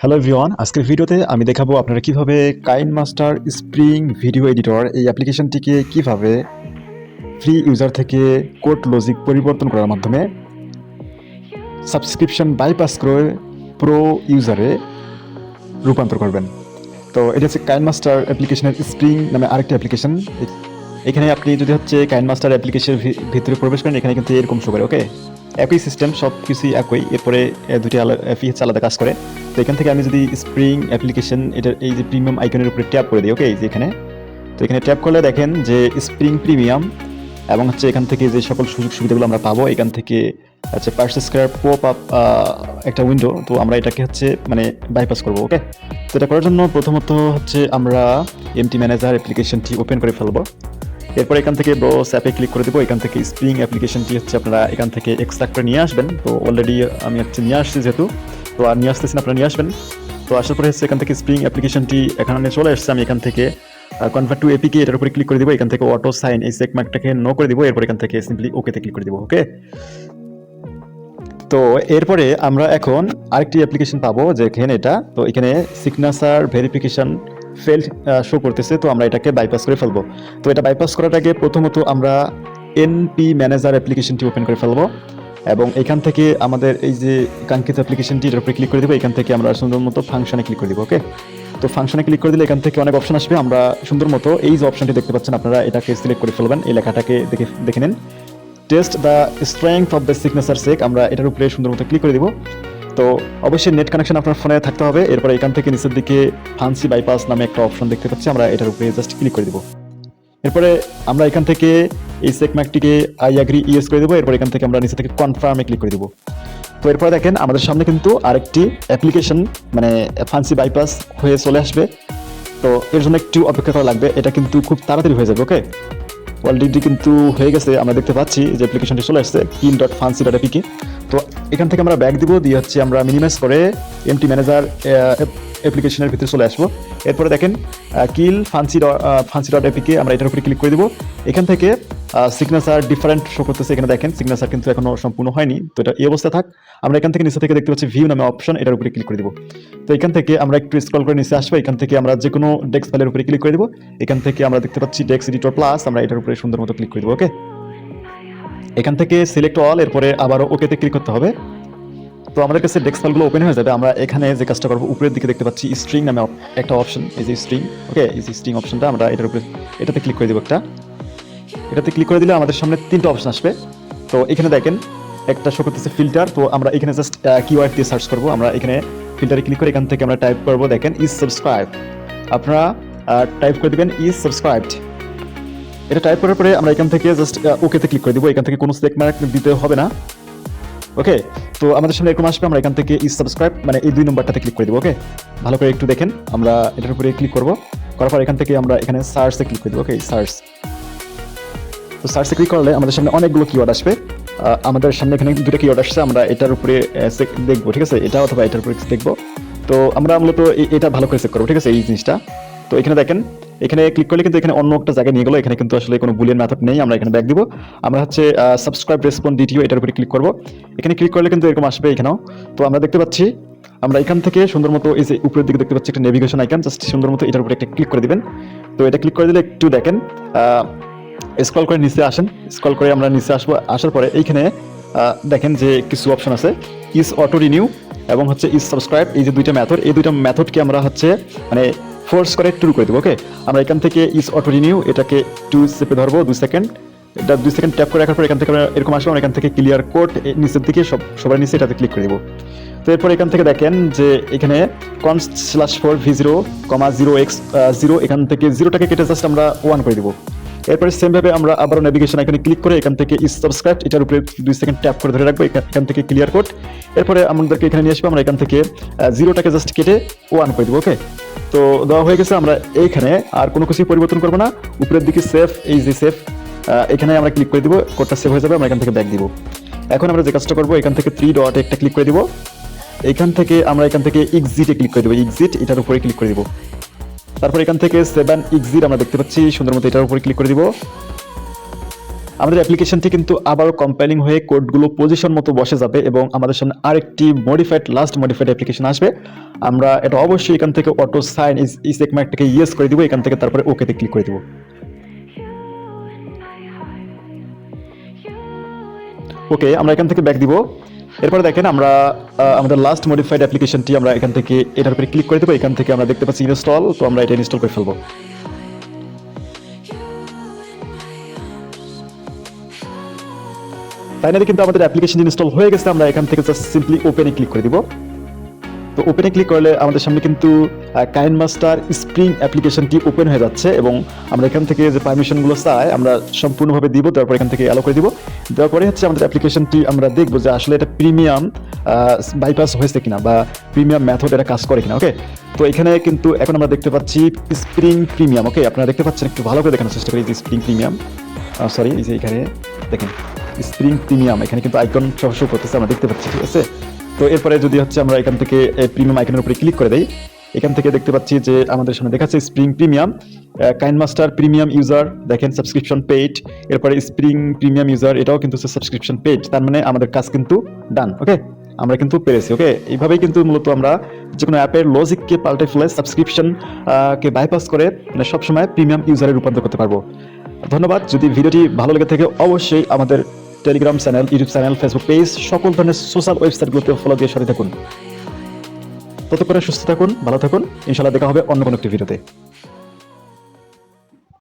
Hello everyone, আজকের ভিডিওতে আমি দেখাবো আপনারা কিভাবে কাইনমাস্টার স্প্রিং ভিডিও এডিটর এই অ্যাপ্লিকেশনটিকে কিভাবে ফ্রি ইউজার থেকে কোড লজিক পরিবর্তন করার মাধ্যমে সাবস্ক্রিপশন বাইপাস করে প্রো ইউজারে রূপান্তর করবেন। তো এটা হচ্ছে কাইনমাস্টার অ্যাপ্লিকেশনের স্প্রিং নামে আরেকটি অ্যাপ্লিকেশন। এখানে আপনি যদি হচ্ছে কাইনমাস্টার অ্যাপ্লিকেশনের ভিতরে প্রবেশ করেন, এখানে কিন্তু এরকম শো করে। ওকে, একই সিস্টেম, সব কিছুই একই। এরপরে দুটি ফি হচ্ছে আলাদা কাজ করে। তো এখান থেকে আমি যদি স্প্রিং অ্যাপ্লিকেশন এটা এই যে প্রিমিয়াম আইকনের উপরে ট্যাপ করে দিই, ওকে, এই যে এখানে, তো এখানে ট্যাপ করলে দেখেন যে স্প্রিং প্রিমিয়াম এবং হচ্ছে এখান থেকে যে সকল সুযোগ সুবিধাগুলো আমরা পাবো, এখান থেকে হচ্ছে পারচেস করার পপ আপ একটা উইন্ডো, তো আমরা এটাকে হচ্ছে মানে বাইপাস করবো। ওকে, তো এটা করার জন্য প্রথমত হচ্ছে আমরা এমটি ম্যানেজার অ্যাপ্লিকেশনটি ওপেন করে ফেলবো। এরপর এখান থেকে ব্রাউজ অ্যাপে ক্লিক করে দেবো। এখান থেকে স্প্রিং অ্যাপ্লিকেশনটি হচ্ছে আপনারা এখান থেকে এক্সট্রাক্ট করে নিয়ে আসবেন। তো অলরেডি আমি হচ্ছে নিয়ে আসছি যেহেতু, তো আর নিয়ে আসতেছি না, আপনারা নিয়ে আসবেন। তো আসার পরে হচ্ছে এখান থেকে স্প্রিং অ্যাপ্লিকেশনটি এখানে চলে আসছে। আমি এখান থেকে কনভার্ট টু এপিকে এটার উপরে ক্লিক করে দিব। এখান থেকে অটো সাইন এই চেকমার্কটাকে নো করে দিব। এরপর এখান থেকে সিম্পলি ওকেতে ক্লিক করে দিব। ওকে, তো এরপরে আমরা এখন আরেকটি অ্যাপ্লিকেশন পাবো যেখানে এটা, তো এখানে সিগনেচার ভেরিফিকেশন ফেল্ড শো করতেছে। তো আমরা এটাকে বাইপাস করে ফেলবো। তো এটা বাইপাস করার আগে প্রথমত আমরা এনপি ম্যানেজার অ্যাপ্লিকেশনটি ওপেন করে ফেলবো এবং এখান থেকে আমাদের এই যে কাঙ্ক্ষিত অ্যাপ্লিকেশনটি এটার উপরে ক্লিক করে দেবো। এখান থেকে আমরা সুন্দর মতো ফাংশনে ক্লিক করে দেবো। ওকে, তো ফাংশনে ক্লিক করে দিলে এখান থেকে অনেক অপশন আসবে। আমরা সুন্দর মতো এই যে অপশনটি দেখতে পাচ্ছেন, আপনারা এটাকে সিলেক্ট করে ফেলবেন। এই লেখাটাকে দেখে নিন, test the strength of the signature check. আমরা এটার উপরে সুন্দর মতো ক্লিক করে দিব। তো অবশ্যই নেট কানেকশন আপনার ফোনে থাকতে হবে। এরপরে এখান থেকে নিচের দিকে ফান্সি বাইপাস নামে একটা অপশন দেখতে পাচ্ছি, আমরা এটার উপরে জাস্ট ক্লিক করে দিব। এরপরে আমরা এখান থেকে এই চেকমার্কটিকে আই অ্যাগ্রি ইয়েস করে দেবো। এরপর এখান থেকে আমরা নিচে থেকে কনফার্মে ক্লিক করে দিব। তো এরপরে দেখেন আমাদের সামনে কিন্তু আরেকটি অ্যাপ্লিকেশন মানে ফান্সি বাইপাস হয়ে চলে আসবে। তো এর জন্য একটু অপেক্ষা করা লাগবে, এটা কিন্তু খুব তাড়াতাড়ি হয়ে যাবে। ওকে, অলরেডি কিন্তু হয়ে গেছে, আমরা দেখতে পাচ্ছি যে অ্যাপ্লিকেশনটি চলে আসছে kill.fancy.apk। তো এখান থেকে আমরা ব্যাক দিব, দিয়ে হচ্ছে আমরা মিনিমাইজ করে এমটি ম্যানেজার অ্যাপ্লিকেশনের ভিতরে চলে আসবো। এরপরে দেখেন fancy.apk, আমরা এটার উপরে ক্লিক করে দিব। এখান থেকে সিগনেচার ডিফারেন্ট শো করতেছে। এখানে দেখেন সিগনেচার কিন্তু এখনো সম্পূর্ণ হয়নি, তো এটা এই অবস্থা থাক। আমরা এখান থেকে নিচে থেকে দেখতে পাচ্ছি ভিউ নামে অপশন, এটার উপরে ক্লিক করে দিব। তো এখান থেকে আমরা একটু স্ক্রল করে নিচে আসবো। এখান থেকে আমরা যে কোনো ডেস্ক ফাইলের উপরে ক্লিক করে দিব। এখান থেকে আমরা দেখতে পাচ্ছি ডেস্ক এডিটর প্লাস, আমরা এটার উপরে সুন্দর মতো ক্লিক করে দিব। ওকে, এখান থেকে সিলেক্ট অল, এরপরে আবারও ওকেতে ক্লিক করতে হবে। তো আমাদের কাছে ডেস্ক ফাইলগুলো ওপেন হয়ে যাবে। আমরা এখানে যে কাজটা করবো, উপরের দিকে দেখতে পাচ্ছি স্ট্রিং নামে একটা অপশন, এই যে স্ট্রিং। ওকে, এই যে স্ট্রিং অপশনটা আমরা এটার উপরে এটাতে ক্লিক করে দিব। এটাতে ক্লিক করে দিলে আমাদের সামনে তিনটা অপশন আসবে। তো এখানে দেখেন একটা শো করতেছে ফিল্টার। তো আমরা এখানে জাস্ট কিওয়ার্ড দিয়ে সার্চ করবো। আমরা এখানে ফিল্টারে ক্লিক করে এখান থেকে আমরা টাইপ করবো, দেখেন ইজ সাবস্ক্রাইব। আপনারা টাইপ করে দেবেন ইজ সাবস্ক্রাইবড। এটা টাইপ করার পরে আমরা এখান থেকে জাস্ট ওকেতে ক্লিক করে দিব। এখান থেকে কোনো চেকমার্ক দিতে হবে না। ওকে, তো আমাদের সামনে এরকম আসবে। আমরা এখান থেকে ইজ সাবস্ক্রাইব মানে এই 2 নম্বরটাতে ক্লিক করে দিব। ওকে, ভালো করে একটু দেখেন। আমরা এটার উপরে ক্লিক করব, করার পর এখান থেকে আমরা এখানে সার্চে ক্লিক করে দিব। ওকে, সার্চ। তো সার্চে ক্লিক করলে আমাদের সামনে অনেকগুলো কিওয়ার্ড আসবে। আমাদের সামনে এখানে 2টা কিওয়ার্ড আসছে, আমরা এটার উপরে দেখবো। ঠিক আছে, এটা অথবা এটার উপরে দেখবো। তো আমরা মূলত এটা ভালো করে চেক করবো। ঠিক আছে, এই জিনিসটা। তো এখানে দেখেন, এখানে ক্লিক করলে কিন্তু এখানে অন্য একটা জায়গায় নিয়ে গেলো। এখানে কিন্তু আসলে কোনো বুলিয়ান মেথড নেই। আমরা এখানে ব্যাক দিব। আমরা হচ্ছে সাবস্ক্রাইব রেসপন্ড ডিটিও এটার উপরে ক্লিক করব। এখানে ক্লিক করলে কিন্তু এরকম আসবে এখানেও। তো আমরা দেখতে পাচ্ছি, আমরা এখান থেকে সুন্দর মতো এই যে উপরের দিকে দেখতে পাচ্ছি একটা নেভিগেশন আইকন, জাস্ট সুন্দর মতো এটার উপরে একটা ক্লিক করে দিবেন। তো এটা ক্লিক করে দিলে একটু দেখেন স্ক্রল করে নিচে আসেন। স্ক্রল করে আমরা নিচে আসবো। আসার পরে এইখানে দেখেন যে কিছু অপশন আছে, ইজ অটো রিনিউ এবং হচ্ছে ইজ সাবস্ক্রাইব। এই যে 2টা মেথড, এই 2টা মেথডকে আমরা হচ্ছে মানে ফোর্স করে ট্রু করে দেবো। ওকে, আমরা এখান থেকে ইজ অটো রিনিউ এটাকে 2 চেপে ধরবো 2 সেকেন্ড। এটা 2 সেকেন্ড ট্যাপ করে রাখার পর এখান থেকে আমরা এরকম আসবো। আমরা এখান থেকে ক্লিয়ার কোড নিচের দিকে সবার নিচে এটাতে ক্লিক করে দেবো। তো এরপর এখান থেকে দেখেন যে এখানে const/4v0,0x0 এখান থেকে 0টাকে কেটে জাস্ট আমরা 1 করে দেবো। এরপরে সেমভাবে আমরা আবারও নেভিগেশন আইকনে ক্লিক করে এখান থেকে ইজ সাবস্ক্রাইব এটার উপরে 2 সেকেন্ড ট্যাপ করে ধরে রাখবো। এখান থেকে ক্লিয়ার কোড, এরপরে আমাদেরকে এখানে নিয়ে আসবো। আমরা এখান থেকে 0টাকে জাস্ট কেটে 1 করে দেবো। ওকে, তো দেওয়া হয়ে গেছে। আমরা এইখানে আর কোনো কিছু পরিবর্তন করবো না। উপরের দিকে সেভ, এই যে সেভ, এখানে আমরা ক্লিক করে দিব। কোডটা সেভ হয়ে যাবে। আমরা এখান থেকে ব্যাক দিব। এখন আমরা যে কাজটা করবো, এখান থেকে 3 ডট একটা ক্লিক করে দিব। এখান থেকে আমরা এখান থেকে এক্সিটে ক্লিক করে দেবো। এক্সিট এটার উপরে ক্লিক করে দিব। তারপর এখান থেকে 7 এক্সিট আমরা দেখতে পাচ্ছি সুন্দর মতো, এটার উপরে ক্লিক করে দিব। আমাদের অ্যাপ্লিকেশনটি কিন্তু আবারও কম্পাইলিং হয়ে কোডগুলো পজিশন মতো বসে যাবে এবং আমাদের সামনে আরেকটি লাস্ট মডিফাইড অ্যাপ্লিকেশন আসবে। আমরা এটা অবশ্যই এখান থেকে অটো সাইন এই চেকমার্কটাকে ইয়েস করে দিব, এখান থেকে তারপরে ওকেতে ক্লিক করে দিব। ওকে, আমরা এখান থেকে ব্যাক দিব। এরপরে দেখেন আমরা আমাদের লাস্ট মডিফাইড অ্যাপ্লিকেশনটি আমরা এখান থেকে এটার উপরে ক্লিক করে দেবো। এখান থেকে আমরা দেখতে পাচ্ছি ইনস্টল, তো আমরা এটা ইনস্টল করে ফেলবো। ফাইনালি কিন্তু আমাদের অ্যাপ্লিকেশন ইনস্টল হয়ে গেছে। আমরা এখান থেকে জাস্ট সিম্পলি ওপেনে ক্লিক করে দিব। তো ওপেনে ক্লিক করলে আমাদের সামনে কিন্তু কাইনমাস্টার স্প্রিং অ্যাপ্লিকেশনটি ওপেন হয়ে যাচ্ছে এবং আমরা এখান থেকে যে পারমিশনগুলো চাই আমরা সম্পূর্ণভাবে দিব। তারপর এখান থেকে অ্যালো করে দিব। দেওয়ার পরে হচ্ছে আমাদের অ্যাপ্লিকেশনটি আমরা দেখবো যে আসলে এটা প্রিমিয়াম বাইপাস হয়েছে কিনা বা প্রিমিয়াম মেথড এটা কাজ করে কিনা। ওকে, তো এখানে কিন্তু এখন আমরা দেখতে পাচ্ছি স্প্রিং প্রিমিয়াম। ওকে, আপনারা দেখতে পাচ্ছেন, একটু ভালো করে দেখানোর চেষ্টা করি যে স্প্রিং প্রিমিয়াম, সরি এই যে এখানে দেখেন স্প্রিং প্রিমিয়াম, এখানে কিন্তু আইকন শো করতেছে, আমরা দেখতে পাচ্ছি। ঠিক আছে, তো এরপরে যদি হচ্ছে আমরা এখান থেকে প্রিমিয়াম আইকনের উপরে ক্লিক করে দেই, এখান থেকে দেখতে পাচ্ছি যে আমাদের সামনে দেখাচ্ছে spring premium KineMaster premium user, দেখেন সাবস্ক্রিপশন পেইড। এরপরে স্প্রিং প্রিমিয়াম ইউজার, এটাও কিন্তু সাবস্ক্রিপশন পেইড। তার মানে আমাদের কাজ কিন্তু ডান। ওকে, আমরা কিন্তু পেরেছি। ওকে, এইভাবেই কিন্তু মূলত আমরা যে কোনো অ্যাপের লজিককে পাল্টে ফেলে সাবস্ক্রিপশন কে বাইপাস করে মানে সবসময় প্রিমিয়াম ইউজারে রূপান্তর করতে পারবো। ধন্যবাদ। যদি ভিডিওটি ভালো লেগে থাকে অবশ্যই আমাদের Telegram channel, YouTube channel, Facebook page, সকল ধরনের সোশ্যাল ওয়েবসাইটগুলোতে ফলো দিয়ে সাথে থাকুন। ততক্ষণে সুস্থ থাকুন, ভালো থাকুন। ইনশাআল্লাহ দেখা হবে অন্য কোনো একটি ভিডিওতে।